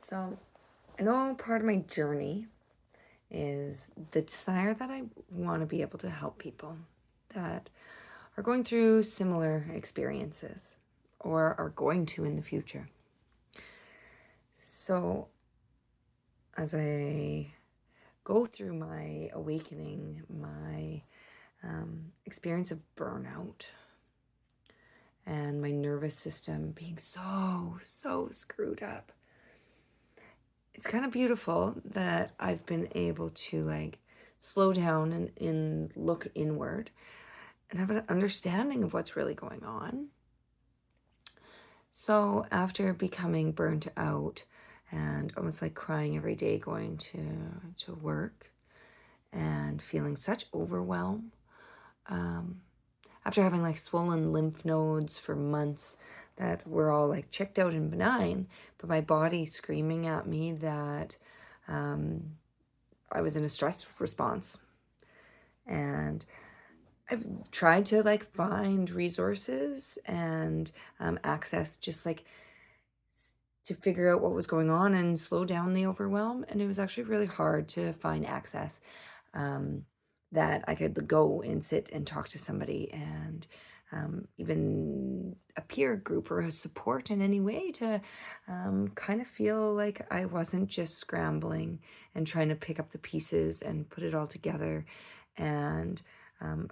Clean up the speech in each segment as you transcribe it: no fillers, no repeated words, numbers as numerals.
So, I know part of my journey is the desire that I want to be able to help people that are going through similar experiences or are going to in the future. So, as I go through my awakening, my experience of burnout, and my nervous system being so screwed up, it's kind of beautiful that I've been able to slow down and look inward and have an understanding of what's really going on. So after becoming burnt out and almost like crying every day going to work and feeling such overwhelm, after having like swollen lymph nodes for months that were all like checked out and benign, but my body screaming at me that I was in a stress response. And I've tried to like find resources and access to figure out what was going on and slow down the overwhelm. And it was actually really hard to find access that I could go and sit and talk to somebody and even a peer group or a support in any way to kind of feel like I wasn't just scrambling and trying to pick up the pieces and put it all together. And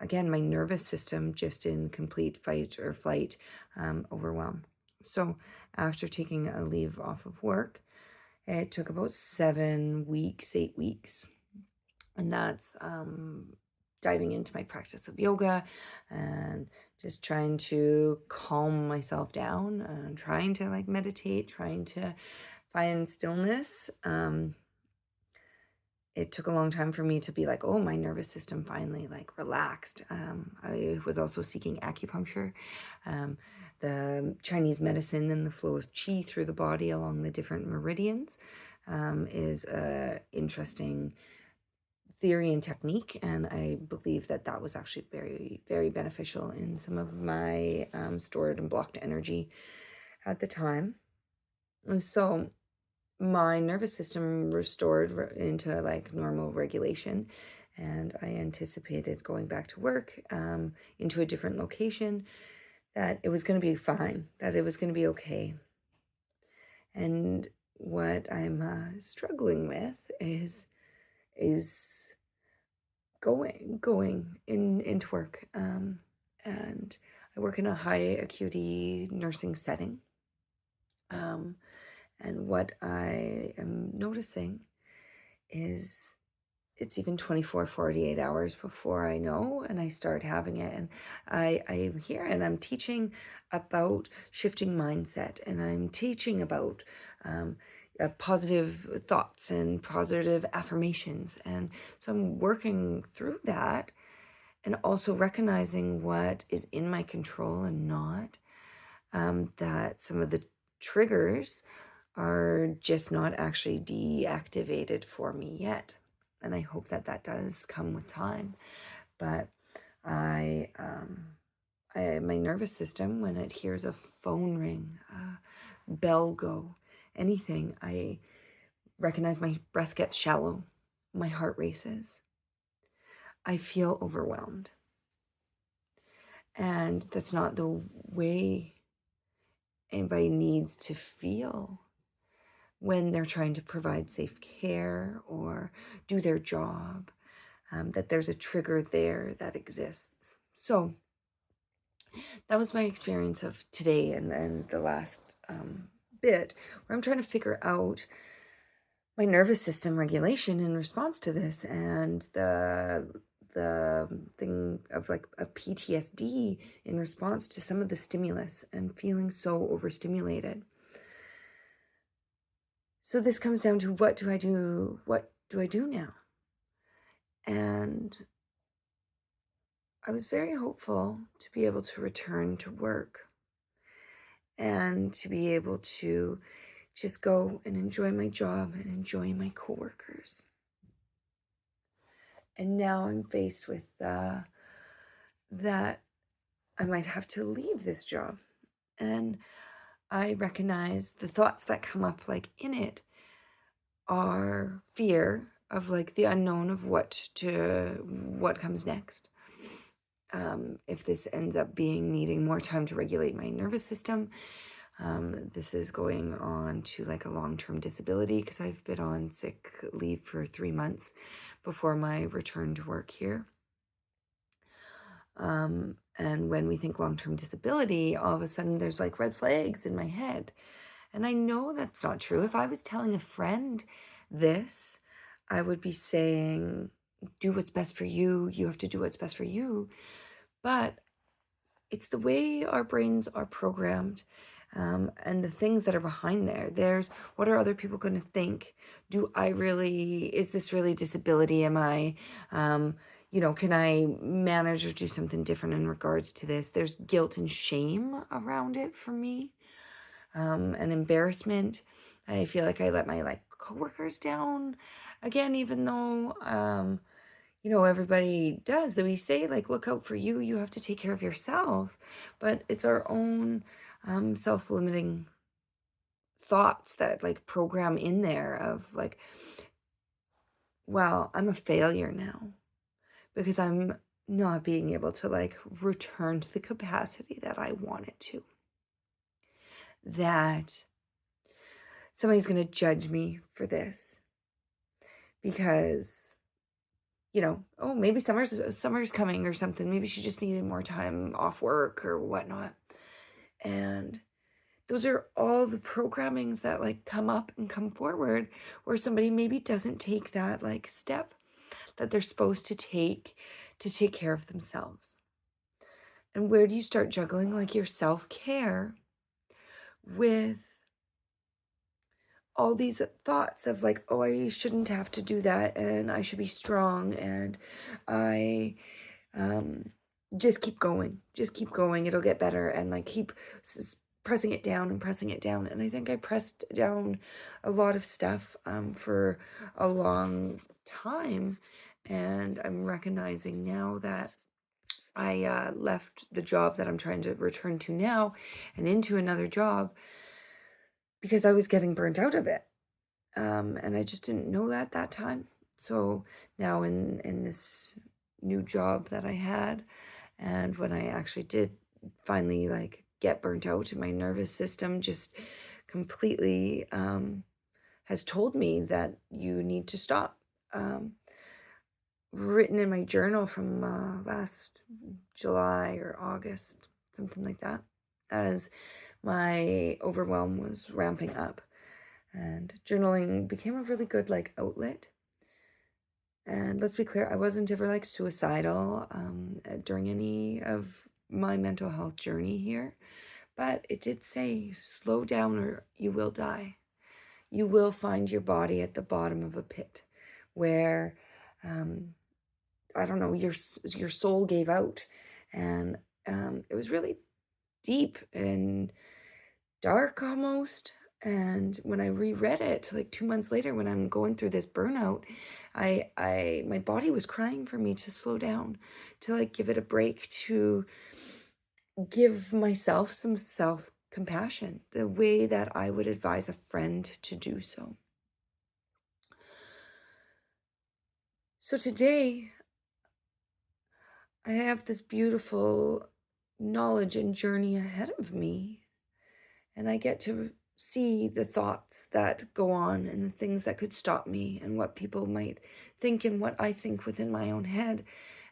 again, my nervous system just in complete fight or flight overwhelm. So after taking a leave off of work, it took about 7 weeks, 8 weeks. And that's diving into my practice of yoga and just trying to calm myself down and trying to like meditate, trying to find stillness. It took a long time for me to be like, oh, my nervous system finally like relaxed. I was also seeking acupuncture, the Chinese medicine and the flow of qi through the body along the different meridians is a interesting theory and technique, and I believe that that was actually very beneficial in some of my stored and blocked energy at the time. And so my nervous system restored into like normal regulation, and I anticipated going back to work into a different location, that it was going to be fine, that it was going to be okay. And what I'm struggling with is going into work, and I work in a high acuity nursing setting. And what I am noticing is it's even 24, 48 hours before I know and I start having it. And I'm here and I'm teaching about shifting mindset, and I'm teaching about positive thoughts and positive affirmations. And so I'm working through that and also recognizing what is in my control and not. That some of the triggers are just not actually deactivated for me yet. And I hope that that does come with time. But I my nervous system, when it hears a phone ring, a bell go, anything, I recognize my breath gets shallow, my heart races, I feel overwhelmed. And that's not the way anybody needs to feel when they're trying to provide safe care or do their job, that there's a trigger there that exists. So that was my experience of today and then the last bit, where I'm trying to figure out my nervous system regulation in response to this, and the thing of like a PTSD in response to some of the stimulus and feeling so overstimulated. So this comes down to, what do I do? What do I do now? And I was very hopeful to be able to return to work and to be able to just go and enjoy my job and enjoy my coworkers. And now I'm faced with that I might have to leave this job. And I recognize the thoughts that come up like in it our fear of like the unknown of what comes next. If this ends up being needing more time to regulate my nervous system, this is going on to like a long-term disability, because I've been on sick leave for 3 months before my return to work here. And when we think long-term disability, all of a sudden there's like red flags in my head. And I know that's not true. If I was telling a friend this, I would be saying, do what's best for you. You have to do what's best for you. But it's the way our brains are programmed, and the things that are behind there. There's, what are other people going to think? Is this really disability? Am I, can I manage or do something different in regards to this? There's guilt and shame around it for me, and embarrassment. I feel like I let my like coworkers down again, even though, everybody does, that we say like, look out for you, you have to take care of yourself. But it's our own self-limiting thoughts that like program in there of like, well, I'm a failure now because I'm not being able to like return to the capacity that I wanted to. That somebody's going to judge me for this because, oh, maybe summer's coming or something. Maybe she just needed more time off work or whatnot. And those are all the programmings that like come up and come forward, where somebody maybe doesn't take that like step that they're supposed to take care of themselves. And where do you start juggling like your self-care with all these thoughts of like, oh, I shouldn't have to do that, and I should be strong, and I just keep going, it'll get better, and like keep pressing it down and pressing it down. And I think I pressed down a lot of stuff for a long time, and I'm recognizing now that I left the job that I'm trying to return to now and into another job because I was getting burnt out of it. And I just didn't know that time. So now in this new job that I had, and when I actually did finally like get burnt out, and my nervous system just completely has told me that you need to stop. Written in my journal from last July or August, something like that, as my overwhelm was ramping up. And journaling became a really good like outlet. And let's be clear, I wasn't ever like suicidal during any of my mental health journey here, but it did say, slow down or you will die. You will find your body at the bottom of a pit where, I don't know, your soul gave out. And it was really deep and dark almost. And when I reread it like 2 months later, when I'm going through this burnout, my body was crying for me to slow down, to like give it a break, to give myself some self-compassion, the way that I would advise a friend to do so. So today, I have this beautiful knowledge and journey ahead of me, and I get to see the thoughts that go on and the things that could stop me and what people might think and what I think within my own head.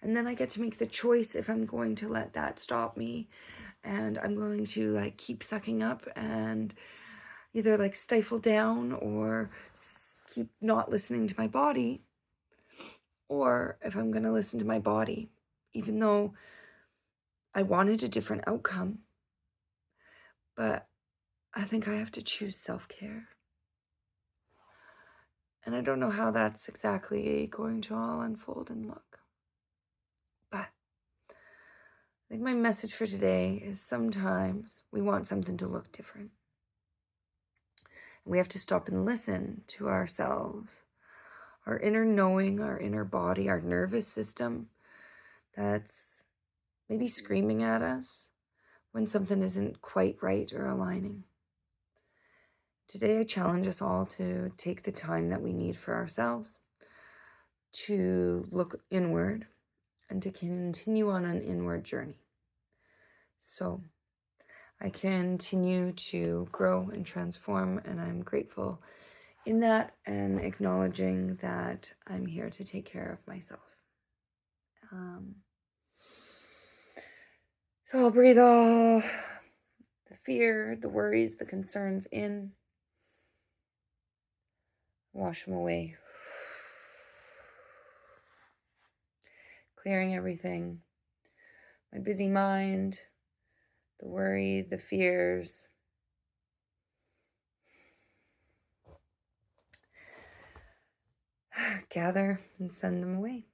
And then I get to make the choice if I'm going to let that stop me, and I'm going to like keep sucking up and either like stifle down or keep not listening to my body, or if I'm going to listen to my body, even though I wanted a different outcome. But I think I have to choose self-care. And I don't know how that's exactly going to all unfold and look. But I think my message for today is sometimes we want something to look different. And we have to stop and listen to ourselves, our inner knowing, our inner body, our nervous system that's maybe screaming at us when something isn't quite right or aligning. Today, I challenge us all to take the time that we need for ourselves, to look inward, and to continue on an inward journey. So I continue to grow and transform, and I'm grateful in that and acknowledging that I'm here to take care of myself. So I'll breathe all the fear, the worries, the concerns in, wash them away, clearing everything, my busy mind, the worry, the fears. Gather and send them away.